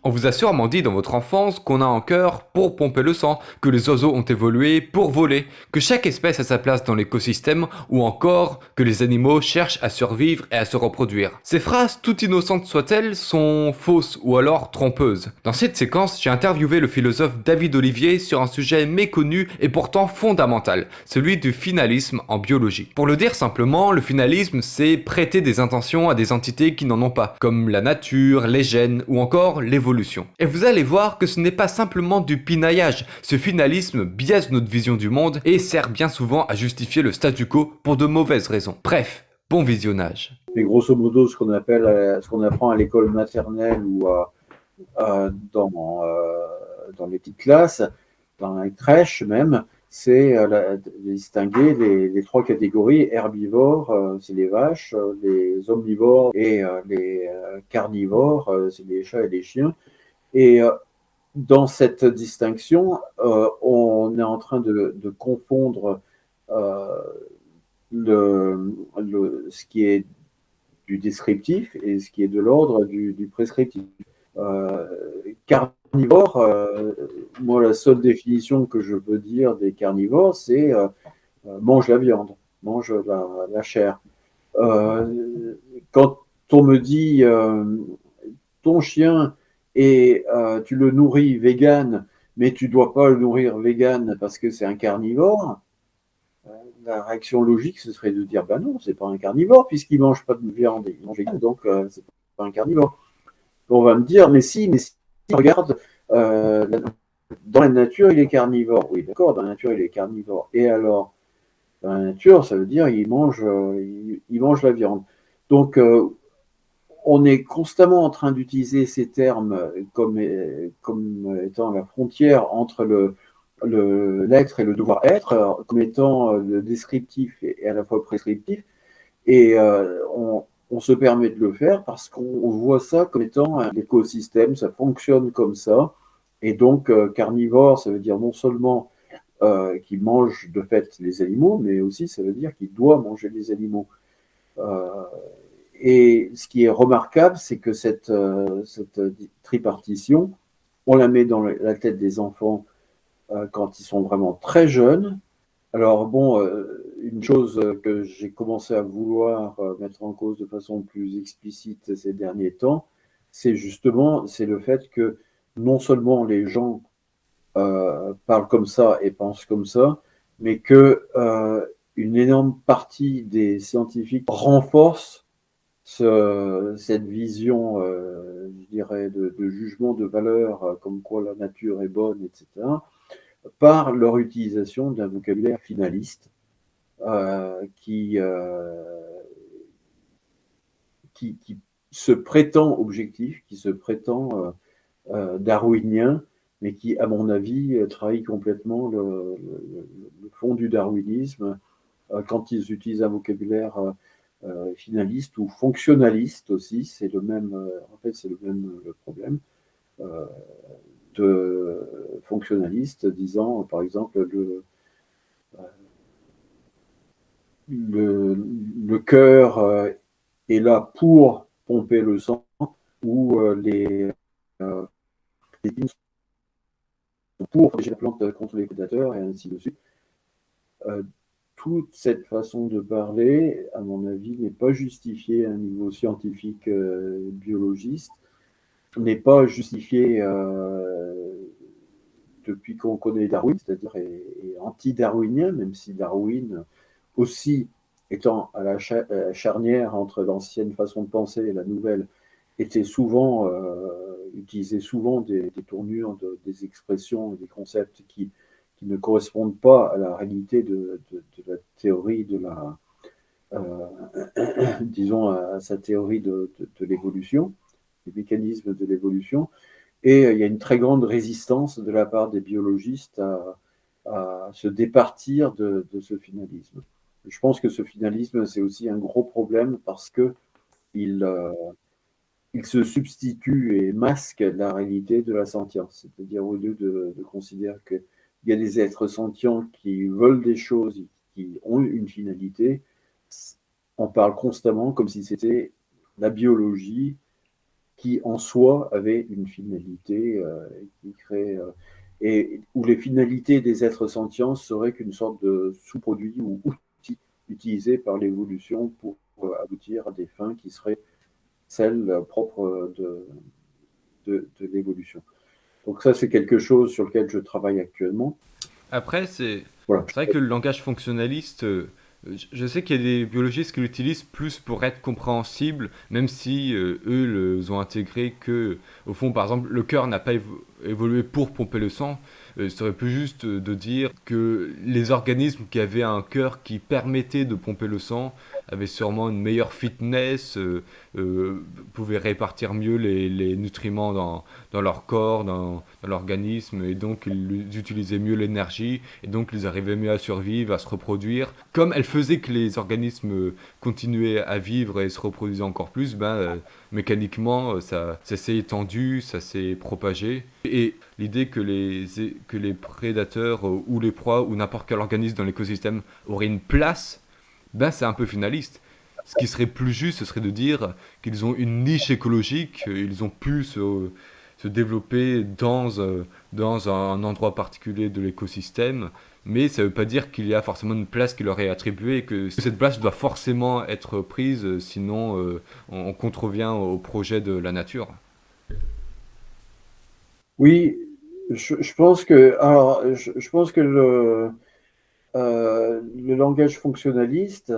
On vous a sûrement dit dans votre enfance qu'on a un cœur pour pomper le sang, que les oiseaux ont évolué pour voler, que chaque espèce a sa place dans l'écosystème, ou encore que les animaux cherchent à survivre et à se reproduire. Ces phrases, toutes innocentes soient-elles, sont fausses ou alors trompeuses. Dans cette séquence, j'ai interviewé le philosophe David Olivier sur un sujet méconnu et pourtant fondamental, celui du finalisme en biologie. Pour le dire simplement, le finalisme, c'est prêter des intentions à des entités qui n'en ont pas, comme la nature, les gènes ou encore l'évolution. Et vous allez voir que ce n'est pas simplement du pinaillage, ce finalisme biaise notre vision du monde et sert bien souvent à justifier le statu quo pour de mauvaises raisons. Bref, bon visionnage. Mais grosso modo, ce qu'on apprend à l'école maternelle ou dans les petites classes, dans les crèches même, c'est distinguer les trois catégories. Herbivores, c'est les vaches, les omnivores et les carnivores, c'est les chats et les chiens. Et dans cette distinction, on est en train de confondre euh, ce qui est du descriptif et ce qui est de l'ordre du prescriptif. Euh, Carnivore, moi, la seule définition que je peux dire des carnivores, c'est mange la viande, mange la chair. Quand on me dit ton chien et tu le nourris vegan, mais tu ne dois pas le nourrir vegan parce que c'est un carnivore, la réaction logique, ce serait de dire ben non, c'est pas un carnivore, puisqu'il ne mange pas de viande, il mange vegan, donc c'est pas un carnivore. On va me dire, mais si, regarde, euh, dans la nature, il est carnivore. Oui, d'accord, dans la nature, il est carnivore. Et alors, dans la nature, ça veut dire il mange la viande. Donc, on est constamment en train d'utiliser ces termes comme étant la frontière entre l'être et le devoir être, comme étant le descriptif et à la fois prescriptif. Et on se permet de le faire parce qu'on voit ça comme étant un écosystème, ça fonctionne comme ça. Et donc, carnivore, ça veut dire non seulement qu'il mange de fait les animaux, mais aussi ça veut dire qu'il doit manger les animaux. Euh, et ce qui est remarquable, c'est que cette tripartition, on la met dans la tête des enfants quand ils sont vraiment très jeunes. Alors bon, une chose que j'ai commencé à vouloir mettre en cause de façon plus explicite ces derniers temps, c'est le fait que non seulement les gens parlent comme ça et pensent comme ça, mais que une énorme partie des scientifiques renforce cette vision, je dirais, de jugement de valeur, comme quoi la nature est bonne, etc., par leur utilisation d'un vocabulaire finaliste qui se prétend objectif, qui se prétend darwinien, mais qui, à mon avis, trahit complètement le fond du darwinisme quand ils utilisent un vocabulaire finaliste ou fonctionnaliste aussi, c'est le même, en fait, c'est le même problème euh, de fonctionnaliste disant, par exemple, le cœur est là pour pomper le sang ou les pins sont pour protéger la plante contre les prédateurs et ainsi de suite. Euh, Toute cette façon de parler, à mon avis, n'est pas justifiée à un niveau scientifique biologiste, n'est pas justifiée depuis qu'on connaît Darwin, c'est-à-dire est anti-darwinien, même si Darwin aussi étant à la charnière entre l'ancienne façon de penser et la nouvelle, était souvent utilisait souvent des tournures, des expressions, des concepts qui ne correspondent pas à la réalité de la théorie de la disons à sa théorie de l'évolution, des mécanismes de l'évolution. Et il y a une très grande résistance de la part des biologistes à se départir de ce finalisme. Je pense que ce finalisme, c'est aussi un gros problème parce que il se substitue et masque la réalité de la sentience. C'est-à-dire, au lieu de considérer qu'il y a des êtres sentients qui veulent des choses, qui ont une finalité, on parle constamment comme si c'était la biologie qui en soi avait une finalité qui crée et où les finalités des êtres sentients seraient qu'une sorte de sous-produit ou outil utilisé par l'évolution pour aboutir à des fins qui seraient celles propres de l'évolution. Donc ça, c'est quelque chose sur lequel je travaille actuellement. Après, c'est Voilà. c'est vrai que le langage fonctionnaliste, je sais qu'il y a des biologistes qui l'utilisent plus pour être compréhensible, même si eux le ont intégré que, au fond, par exemple, le cœur n'a pas évolué pour pomper le sang. Il serait plus juste de dire que les organismes qui avaient un cœur qui permettait de pomper le sang avaient sûrement une meilleure fitness, pouvaient répartir mieux les nutriments dans leur corps, dans l'organisme, et donc ils utilisaient mieux l'énergie, et donc ils arrivaient mieux à survivre, à se reproduire. Comme elle faisait que les organismes continuaient à vivre et se reproduisaient encore plus, mécaniquement, ça s'est étendu, ça s'est propagé. Et l'idée que les prédateurs ou les proies ou n'importe quel organisme dans l'écosystème auraient une place, c'est un peu finaliste. Ce qui serait plus juste, ce serait de dire qu'ils ont une niche écologique, ils ont pu se développer dans un endroit particulier de l'écosystème, mais ça ne veut pas dire qu'il y a forcément une place qui leur est attribuée et que cette place doit forcément être prise, sinon on contrevient au projet de la nature. Oui, je pense que, alors, je pense que le langage fonctionnaliste,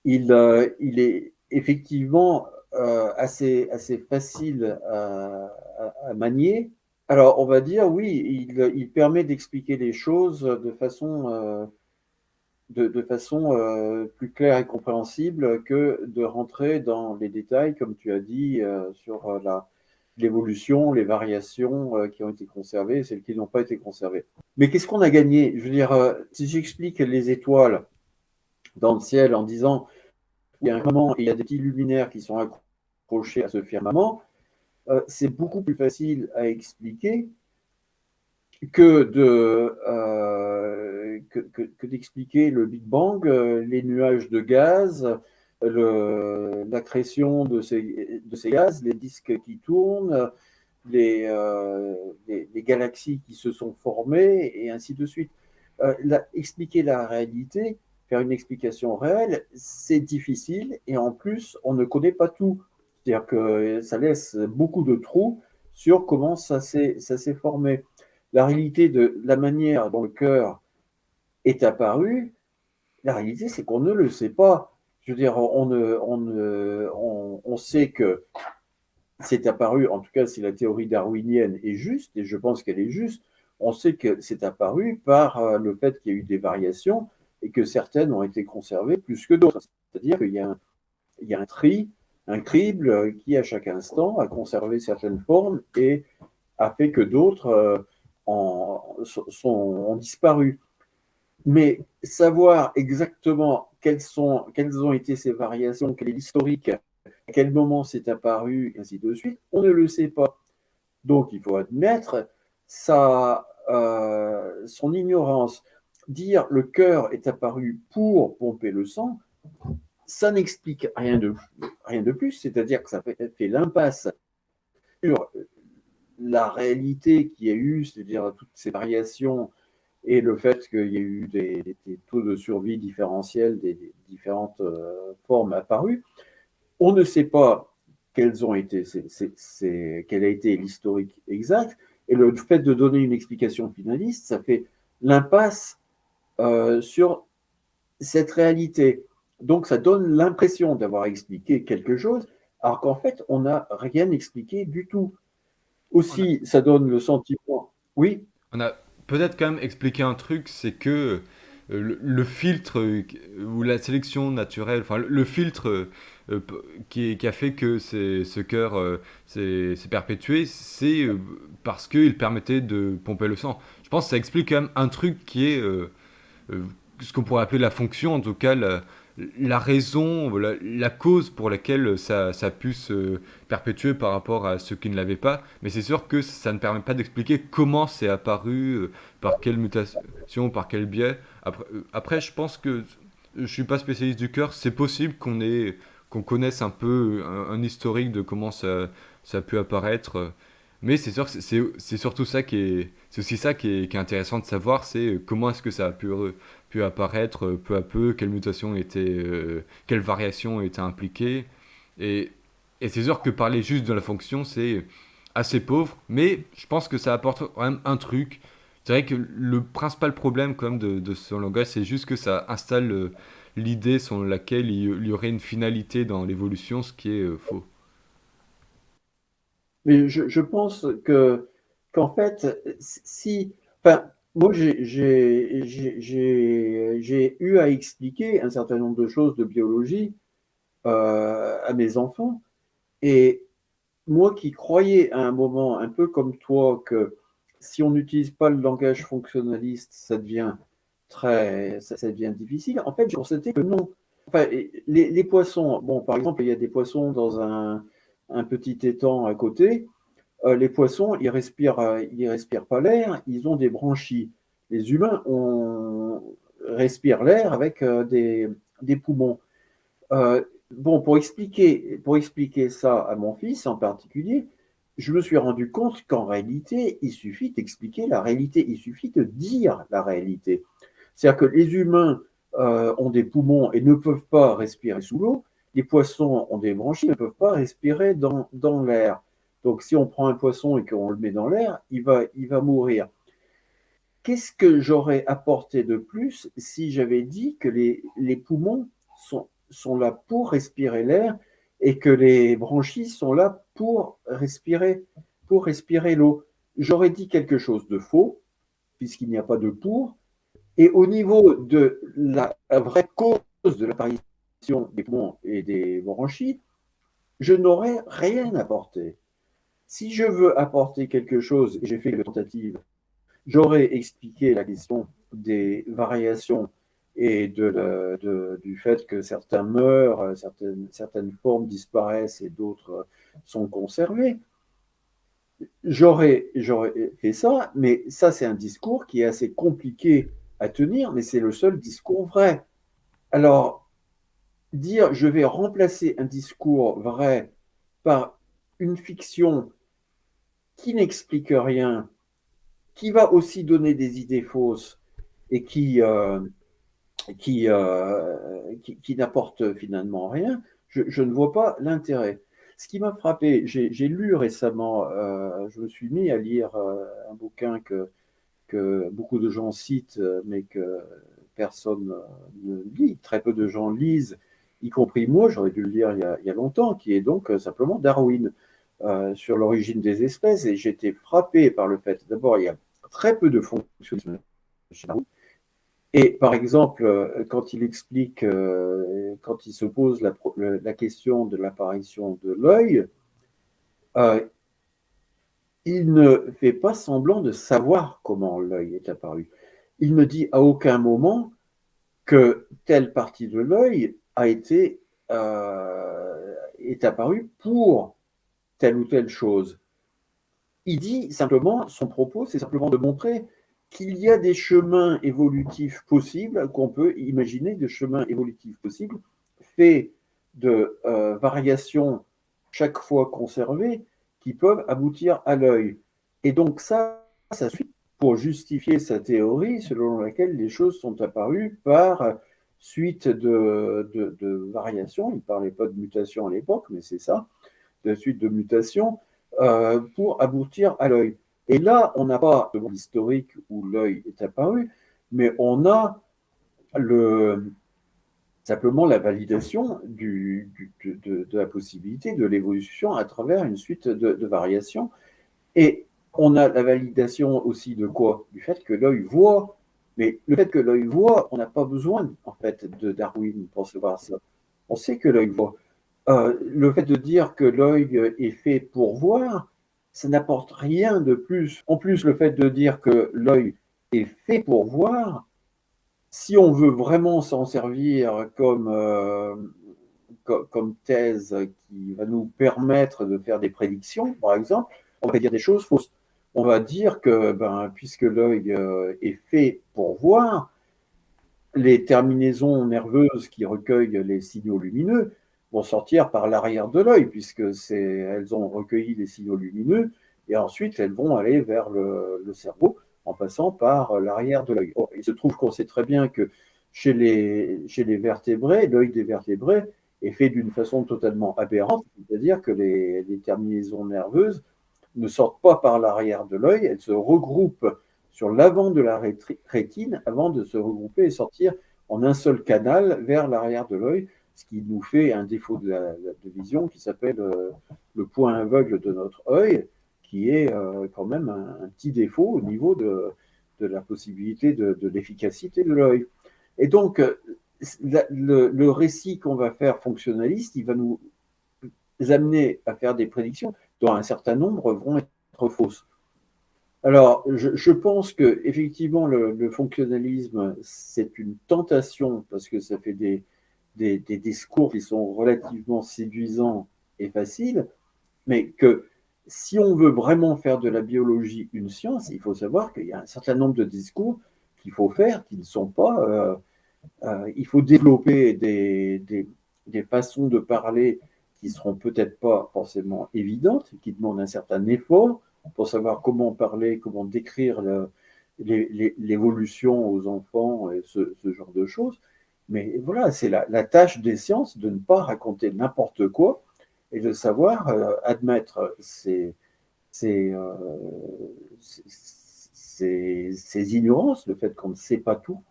il est effectivement assez facile à manier. Alors, on va dire, oui, il permet d'expliquer les choses de façon plus claire et compréhensible que de rentrer dans les détails, comme tu as dit, sur l'évolution, les variations qui ont été conservées et celles qui n'ont pas été conservées. Mais qu'est-ce qu'on a gagné? Je veux dire, si j'explique les étoiles dans le ciel en disant il y a un firmament et il y a des petits luminaires qui sont accrochés à ce firmament, c'est beaucoup plus facile à expliquer que d'expliquer le Big Bang, les nuages de gaz, l'accrétion de ces gaz, les disques qui tournent, les galaxies qui se sont formées, et ainsi de suite. Expliquer la réalité, faire une explication réelle, c'est difficile, et en plus, on ne connaît pas tout. C'est-à-dire que ça laisse beaucoup de trous sur comment ça s'est formé. La réalité de la manière dont le cœur est apparu, la réalité, c'est qu'on ne le sait pas. Je veux dire, on sait que c'est apparu, en tout cas si la théorie darwinienne est juste, et je pense qu'elle est juste, on sait que c'est apparu par le fait qu'il y a eu des variations et que certaines ont été conservées plus que d'autres. C'est-à-dire qu'il y a un tri, un crible qui, à chaque instant, a conservé certaines formes et a fait que d'autres ont disparu. Mais savoir exactement quelles ont été ces variations, quel est l'historique, à quel moment c'est apparu, et ainsi de suite, on ne le sait pas. Donc il faut admettre son ignorance. Dire le cœur est apparu pour pomper le sang, ça n'explique rien de plus, c'est-à-dire que ça fait l'impasse sur la réalité qu'il y a eu, c'est-à-dire toutes ces variations et le fait qu'il y ait eu des taux de survie différentiels des différentes formes apparues. On ne sait pas quels ont été quel a été l'historique exact, et le fait de donner une explication finaliste, ça fait l'impasse sur cette réalité. Donc ça donne l'impression d'avoir expliqué quelque chose, alors qu'en fait, on n'a rien expliqué du tout. On a, Aussi, ça donne le sentiment. Oui, on a peut-être quand même expliqué un truc, c'est que le filtre ou la sélection naturelle, enfin le filtre qui a fait que ce cœur s'est perpétué, c'est parce qu'il permettait de pomper le sang. Je pense que ça explique quand même un truc qui est euh, ce qu'on pourrait appeler la fonction, en tout cas la raison, la cause pour laquelle ça a pu se perpétuer par rapport à ceux qui ne l'avaient pas. Mais c'est sûr que ça ne permet pas d'expliquer comment c'est apparu, par quelle mutation, par quel biais. Après, je pense que je suis pas spécialiste du cœur. C'est possible qu'on connaisse un peu un historique de comment ça a pu apparaître. Mais c'est sûr que c'est surtout ça qui est, c'est aussi ça qui est intéressant de savoir, c'est comment est-ce que ça a pu apparaître peu à peu, quelles mutations étaient, quelles variations étaient impliquées. Et, et c'est sûr que parler juste de la fonction, c'est assez pauvre, mais je pense que ça apporte quand même un truc. C'est vrai que le principal problème quand même de ce langage, c'est juste que ça installe l'idée selon laquelle il y aurait une finalité dans l'évolution, ce qui est faux. Mais je pense que qu'en fait, si, enfin, moi j'ai eu à expliquer un certain nombre de choses de biologie à mes enfants, et moi qui croyais à un moment, un peu comme toi, que si on n'utilise pas le langage fonctionnaliste, ça devient difficile. En fait, j'ai constaté que non. Enfin, les poissons, bon, par exemple, il y a des poissons dans un petit étang à côté. Les poissons, ils respirent pas l'air, ils ont des branchies. Les humains respirent l'air avec des poumons. Bon, pour expliquer ça à mon fils en particulier, je me suis rendu compte qu'en réalité, il suffit d'expliquer la réalité, il suffit de dire la réalité. C'est-à-dire que les humains ont des poumons et ne peuvent pas respirer sous l'eau, les poissons ont des branchies et ne peuvent pas respirer dans l'air. Donc si on prend un poisson et qu'on le met dans l'air, il va mourir. Qu'est-ce que j'aurais apporté de plus si j'avais dit que les poumons sont là pour respirer l'air et que les branchies sont là pour respirer l'eau? J'aurais dit quelque chose de faux, puisqu'il n'y a pas de pour. Et au niveau de la vraie cause de l'apparition des poumons et des branchies, je n'aurais rien apporté. Si je veux apporter quelque chose, et j'ai fait une tentative, j'aurais expliqué la question des variations et du fait que certains meurent, certaines formes disparaissent et d'autres sont conservées. J'aurais fait ça, mais ça, c'est un discours qui est assez compliqué à tenir, mais c'est le seul discours vrai. Alors, dire je vais remplacer un discours vrai par une fiction qui n'explique rien, qui va aussi donner des idées fausses et qui n'apporte finalement rien, je ne vois pas l'intérêt. Ce qui m'a frappé, j'ai lu récemment, je me suis mis à lire un bouquin que beaucoup de gens citent, mais que personne ne lit, très peu de gens lisent, y compris moi, j'aurais dû le lire il y a longtemps, qui est donc simplement Darwin, sur l'origine des espèces. Et j'étais frappé par le fait, d'abord, il y a très peu de fonctionnisme chez Darwin. Et par exemple, quand il explique, quand il se pose la question de l'apparition de l'œil, euh, il ne fait pas semblant de savoir comment l'œil est apparu. Il ne dit à aucun moment que telle partie de l'œil est apparue pour telle ou telle chose. Il dit simplement, son propos, c'est simplement de montrer qu'il y a des chemins évolutifs possibles, qu'on peut imaginer des chemins évolutifs possibles, faits de variations chaque fois conservées, qui peuvent aboutir à l'œil. Et donc ça suffit pour justifier sa théorie selon laquelle les choses sont apparues par suite de variations. Il ne parlait pas de mutation à l'époque, mais c'est ça, de suite de mutations, pour aboutir à l'œil. Et là, on n'a pas le monde historique où l'œil est apparu, mais on a simplement la validation de la possibilité de l'évolution à travers une suite de variations. Et on a la validation aussi de quoi? Du fait que l'œil voit. Mais le fait que l'œil voit, on n'a pas besoin en fait de Darwin pour savoir ça. On sait que l'œil voit. Le fait de dire que l'œil est fait pour voir, ça n'apporte rien de plus. En plus, le fait de dire que l'œil est fait pour voir, si on veut vraiment s'en servir comme thèse qui va nous permettre de faire des prédictions, par exemple, on va dire des choses fausses. On va dire que puisque l'œil est fait pour voir, les terminaisons nerveuses qui recueillent les signaux lumineux vont sortir par l'arrière de l'œil, puisque elles ont recueilli les signaux lumineux, et ensuite elles vont aller vers le cerveau en passant par l'arrière de l'œil. Il se trouve qu'on sait très bien que chez les vertébrés, l'œil des vertébrés est fait d'une façon totalement aberrante, c'est-à-dire que les terminaisons nerveuses ne sortent pas par l'arrière de l'œil, elles se regroupent sur l'avant de la rétine avant de se regrouper et sortir en un seul canal vers l'arrière de l'œil, ce qui nous fait un défaut de vision qui s'appelle le point aveugle de notre œil, qui est quand même un petit défaut au niveau de la possibilité de l'efficacité de l'œil. Et donc, le récit qu'on va faire fonctionnaliste, il va nous amener à faire des prédictions dont un certain nombre vont être fausses. Alors, je pense que effectivement le fonctionnalisme, c'est une tentation parce que ça fait des discours qui sont relativement séduisants et faciles, mais que si on veut vraiment faire de la biologie une science, il faut savoir qu'il y a un certain nombre de discours qu'il faut faire qui ne sont pas. Il faut développer des façons de parler qui seront peut-être pas forcément évidentes, qui demandent un certain effort pour savoir comment parler, comment décrire l'évolution aux enfants et ce genre de choses. Mais voilà, c'est la tâche des sciences de ne pas raconter n'importe quoi et de savoir admettre ces ignorances, le fait qu'on ne sait pas tout,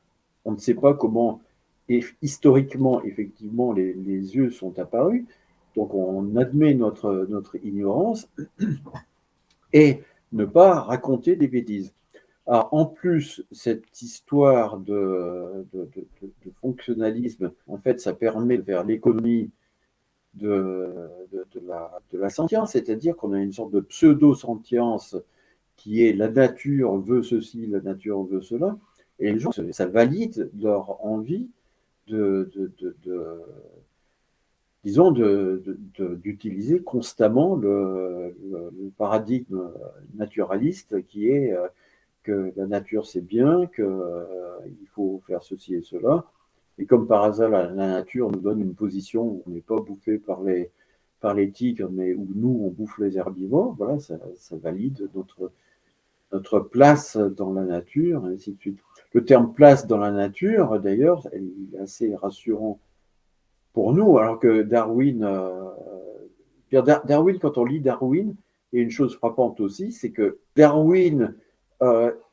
on ne sait pas comment historiquement, effectivement, les yeux sont apparus, donc on admet notre ignorance et ne pas raconter des bêtises. Alors, en plus, cette histoire de fonctionnalisme, en fait, ça permet de faire l'économie de la sentience, c'est-à-dire qu'on a une sorte de pseudo-sentience qui est la nature veut ceci, la nature veut cela, et les gens, ça valide leur envie disons, d'utiliser constamment le paradigme naturaliste qui est que la nature c'est bien, qu'il faut faire ceci et cela. Et comme par hasard, la nature nous donne une position où on n'est pas bouffé par les tigres, mais où nous, on bouffe les herbivores. Voilà, ça valide notre place dans la nature, et ainsi de suite. Le terme place dans la nature, d'ailleurs, est assez rassurant pour nous, alors que Darwin, quand on lit Darwin, il y a une chose frappante aussi, c'est que Darwin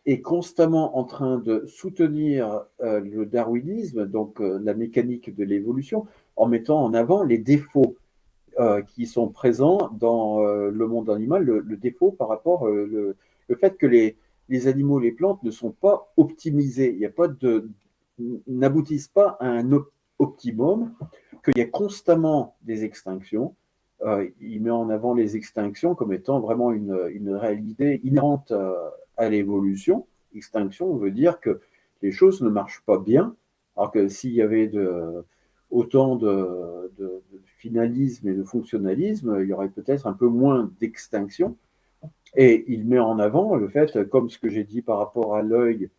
est constamment en train de soutenir le darwinisme, donc la mécanique de l'évolution, en mettant en avant les défauts qui sont présents dans le monde animal, le défaut par rapport le fait que les animaux, les plantes ne sont pas optimisés, il y a pas n'aboutissent pas à un optimum, qu'il y a constamment des extinctions. Il met en avant les extinctions comme étant vraiment une réalité inhérente à l'évolution. Extinction veut dire que les choses ne marchent pas bien, alors que s'il y avait autant de finalisme et de fonctionnalisme, il y aurait peut-être un peu moins d'extinction. Et il met en avant le fait, comme ce que j'ai dit par rapport à l'œil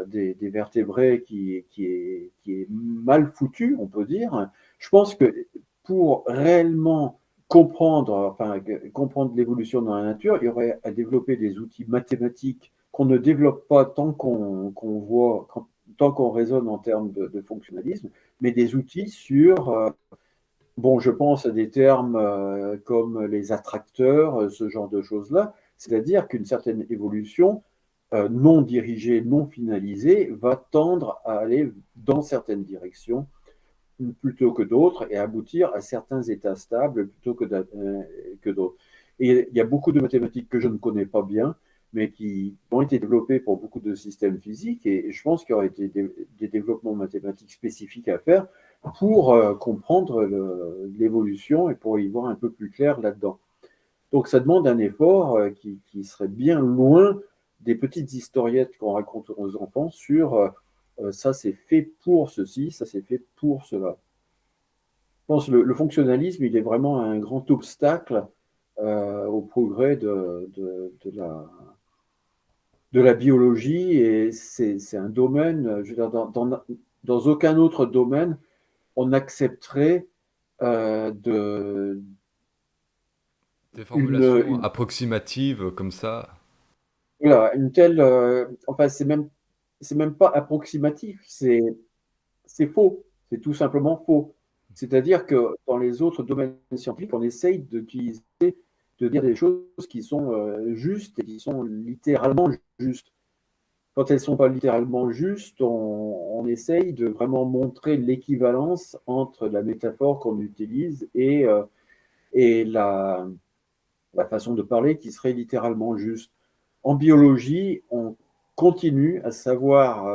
des vertébrés qui est mal foutu, on peut dire. Je pense que pour réellement comprendre l'évolution dans la nature, il y aurait à développer des outils mathématiques qu'on ne développe pas tant qu'on voit, tant qu'on raisonne en termes de fonctionnalisme, mais des outils sur, bon, je pense à des termes comme les attracteurs, ce genre de choses-là, c'est-à-dire qu'une certaine évolution non dirigée, non finalisée, va tendre à aller dans certaines directions plutôt que d'autres et aboutir à certains états stables plutôt que d'autres. Et il y a beaucoup de mathématiques que je ne connais pas bien, mais qui ont été développées pour beaucoup de systèmes physiques, et je pense qu'il y aurait été des développements mathématiques spécifiques à faire pour comprendre l'évolution et pour y voir un peu plus clair là-dedans. Donc ça demande un effort qui serait bien loin des petites historiettes qu'on raconte aux enfants sur ça c'est fait pour ceci, ça c'est fait pour cela. Je pense que le fonctionnalisme, il est vraiment un grand obstacle au progrès de la biologie, et c'est un domaine, je veux dire, dans aucun autre domaine, on accepterait de Des formulations une, approximatives comme ça. voilà, une telle, enfin, c'est même pas approximatif, c'est faux, c'est tout simplement faux. C'est-à-dire que dans les autres domaines scientifiques, on essaye d'utiliser, de dire des choses qui sont justes et qui sont littéralement justes. Quand elles ne sont pas littéralement justes, on essaye de vraiment montrer l'équivalence entre la métaphore qu'on utilise et la façon de parler qui serait littéralement juste. En biologie, on continue à savoir,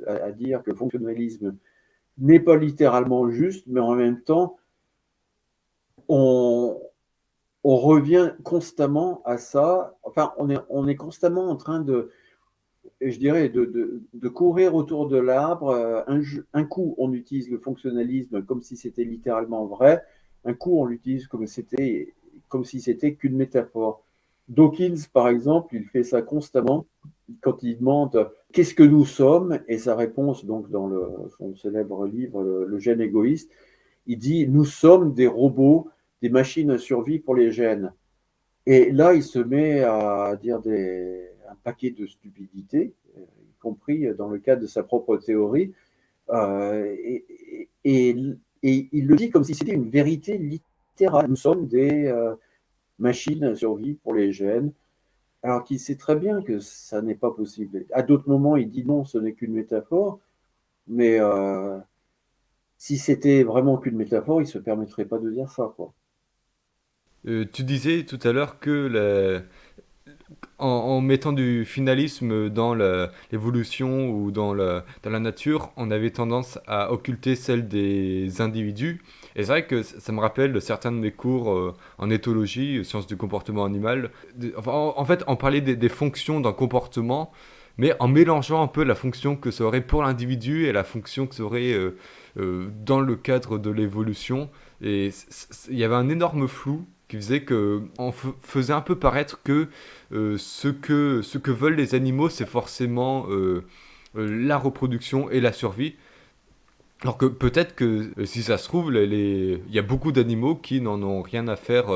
à dire que le fonctionnalisme n'est pas littéralement juste, mais en même temps, on, on revient constamment à ça. Enfin, on est constamment en train de, je dirais, de courir autour de l'arbre. Un coup, on utilise le fonctionnalisme comme si c'était littéralement vrai. Un coup, on l'utilise comme si c'était qu'une métaphore. Dawkins, par exemple, il fait ça constamment quand il demande qu'est-ce que nous sommes, et sa réponse, donc dans son célèbre livre Le gène égoïste, il dit nous sommes des robots, des machines à survie pour les gènes. Et là, il se met à dire un paquet de stupidités, y compris dans le cadre de sa propre théorie, et il le dit comme si c'était une vérité littérale. Nous sommes des machines à survie pour les gènes, alors qu'il sait très bien que ça n'est pas possible. À d'autres moments, il dit non, ce n'est qu'une métaphore, mais si c'était vraiment qu'une métaphore, il ne se permettrait pas de dire ça, quoi. Tu disais tout à l'heure que en mettant du finalisme dans l'évolution ou dans la nature, on avait tendance à occulter celle des individus. Et c'est vrai que ça me rappelle de certains de mes cours en éthologie, sciences du comportement animal. Enfin, en fait, on parlait des fonctions d'un comportement, mais en mélangeant un peu la fonction que ça aurait pour l'individu et la fonction que ça aurait dans le cadre de l'évolution. Et il y avait un énorme flou qui faisait que on faisait un peu paraître que ce que veulent les animaux, c'est forcément la reproduction et la survie. Alors que peut-être que si ça se trouve, il y a beaucoup d'animaux qui n'en ont rien à faire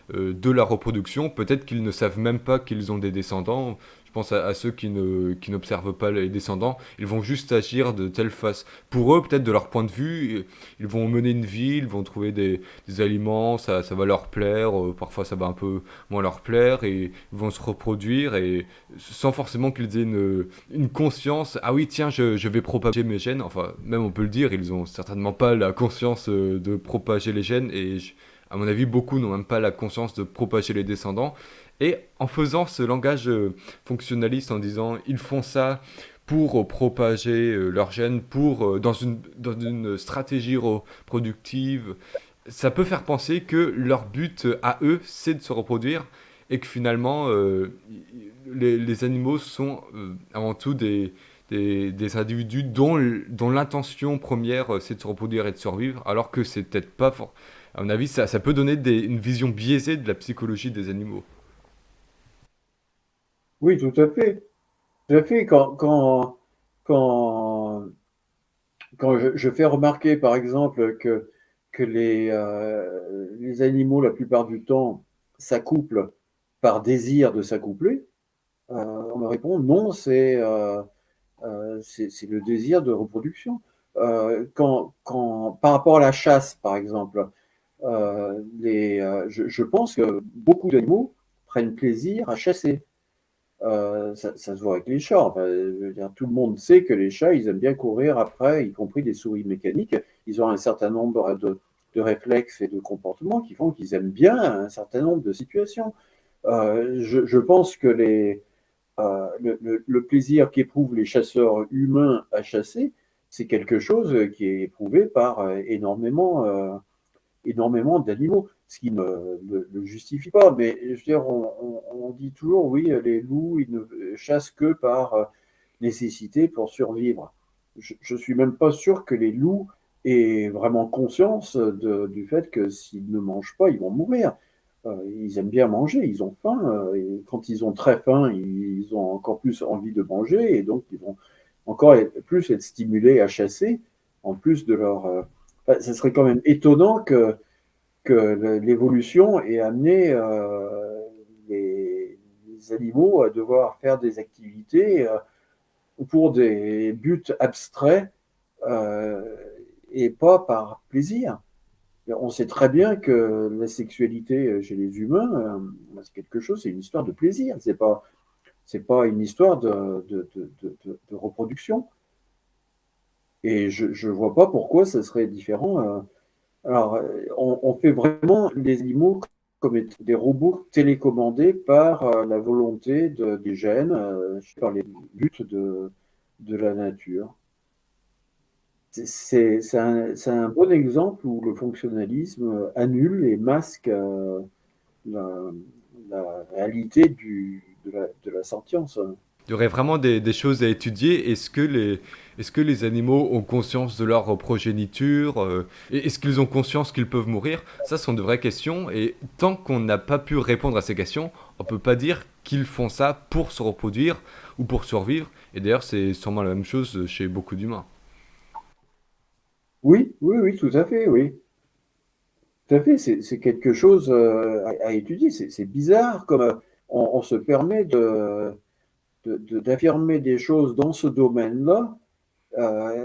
de la reproduction. Peut-être qu'ils ne savent même pas qu'ils ont des descendants. Je pense à ceux qui n'observent pas les descendants. Ils vont juste agir de telle façon. Pour eux, peut-être de leur point de vue, ils vont mener une vie, ils vont trouver des aliments, ça va leur plaire. Parfois, ça va un peu moins leur plaire et ils vont se reproduire et sans forcément qu'ils aient une conscience. Ah oui, tiens, je vais propager mes gènes. Enfin, même on peut le dire, ils ont certainement pas la conscience de propager les gènes et à mon avis, beaucoup n'ont même pas la conscience de propager les descendants. Et en faisant ce langage fonctionnaliste en disant ils font ça pour propager leurs gènes, dans une stratégie reproductive, ça peut faire penser que leur but à eux, c'est de se reproduire et que finalement, les animaux sont avant tout des individus dont l'intention première, c'est de se reproduire et de survivre, alors que c'est peut-être pas fort. À mon avis, ça peut donner une vision biaisée de la psychologie des animaux. Oui, tout à fait. Tout à fait. Quand, quand je fais remarquer, par exemple, que les animaux, la plupart du temps, s'accouplent par désir de s'accoupler, on me répond non, c'est le désir de reproduction. Par rapport à la chasse, par exemple, je pense que beaucoup d'animaux prennent plaisir à chasser. Ça se voit avec les chats. Enfin, je veux dire, tout le monde sait que les chats, ils aiment bien courir après, y compris des souris mécaniques. Ils ont un certain nombre de réflexes et de comportements qui font qu'ils aiment bien un certain nombre de situations. Je pense que le plaisir qu'éprouvent les chasseurs humains à chasser, c'est quelque chose qui est éprouvé par énormément d'animaux, ce qui ne le justifie pas. Mais je veux dire, on dit toujours, oui, les loups, ils ne chassent que par nécessité pour survivre. Je ne suis même pas sûr que les loups aient vraiment conscience du fait que s'ils ne mangent pas, ils vont mourir. Ils aiment bien manger, ils ont faim, et quand ils ont très faim, ils ont encore plus envie de manger, et donc ils vont encore plus être stimulés à chasser, en plus de Enfin, ce serait quand même étonnant que l'évolution ait amené les animaux à devoir faire des activités pour des buts abstraits euh, et pas par plaisir. On sait très bien que la sexualité chez les humains, c'est quelque chose, c'est une histoire de plaisir. C'est pas une histoire de reproduction. Et je vois pas pourquoi ça serait différent. Alors, on fait vraiment les animaux comme des robots télécommandés par la volonté des gènes, par les buts de la nature. C'est un bon exemple où le fonctionnalisme annule et masque la, la réalité de la sentience. Il y aurait vraiment des choses à étudier. Est-ce que les animaux ont conscience de leur progéniture et est-ce qu'ils ont conscience qu'ils peuvent mourir? Ça sont de vraies questions. Et tant qu'on n'a pas pu répondre à ces questions, on peut pas dire qu'ils font ça pour se reproduire ou pour survivre. Et d'ailleurs, c'est sûrement la même chose chez beaucoup d'humains. Oui, oui, oui, tout à fait, oui. Tout à fait, c'est quelque chose à étudier. C'est bizarre comme on se permet d'affirmer des choses dans ce domaine-là.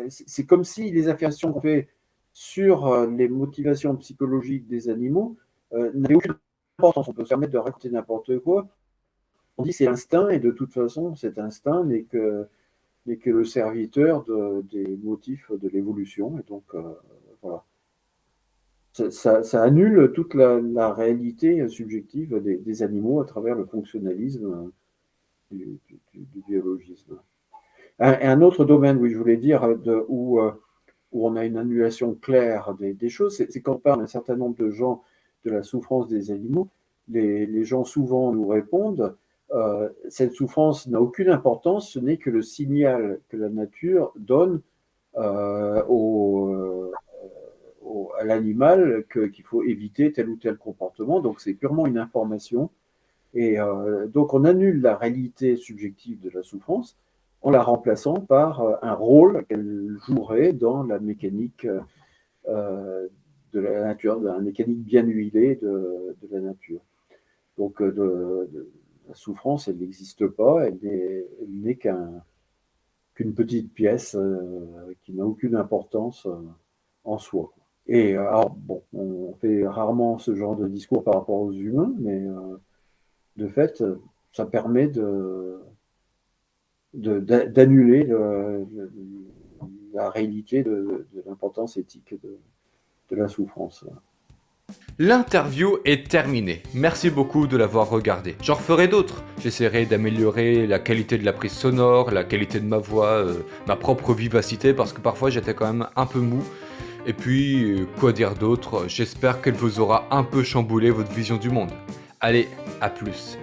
C'est comme si les affirmations qu'on fait sur les motivations psychologiques des animaux n'avaient aucune importance. On peut se permettre de raconter n'importe quoi. On dit c'est l'instinct et de toute façon, cet instinct n'est que le serviteur des motifs de l'évolution. Et donc, voilà. Ça annule toute la réalité subjective des animaux à travers le fonctionnalisme du biologisme. Un autre domaine, oui, je voulais dire, où on a une annulation claire des choses, c'est quand on parle d'un certain nombre de gens de la souffrance des animaux, les gens souvent nous répondent, cette souffrance n'a aucune importance, ce n'est que le signal que la nature donne euh, au, à l'animal qu'il faut éviter tel ou tel comportement. Donc c'est purement une information. Et donc on annule la réalité subjective de la souffrance en la remplaçant par un rôle qu'elle jouerait dans la mécanique de la nature, dans la mécanique bien huilée de la nature. Donc la souffrance, elle n'existe pas, elle n'est qu'une petite pièce qui n'a aucune importance en soi. Et alors, bon, on fait rarement ce genre de discours par rapport aux humains, mais de fait, ça permet d'annuler la réalité de l'importance éthique de la souffrance. L'interview est terminée. Merci beaucoup de l'avoir regardé. J'en referai d'autres. J'essaierai d'améliorer la qualité de la prise sonore, la qualité de ma voix, ma propre vivacité, parce que parfois j'étais quand même un peu mou. Et puis, quoi dire d'autre? J'espère qu'elle vous aura un peu chamboulé votre vision du monde. Allez, à plus.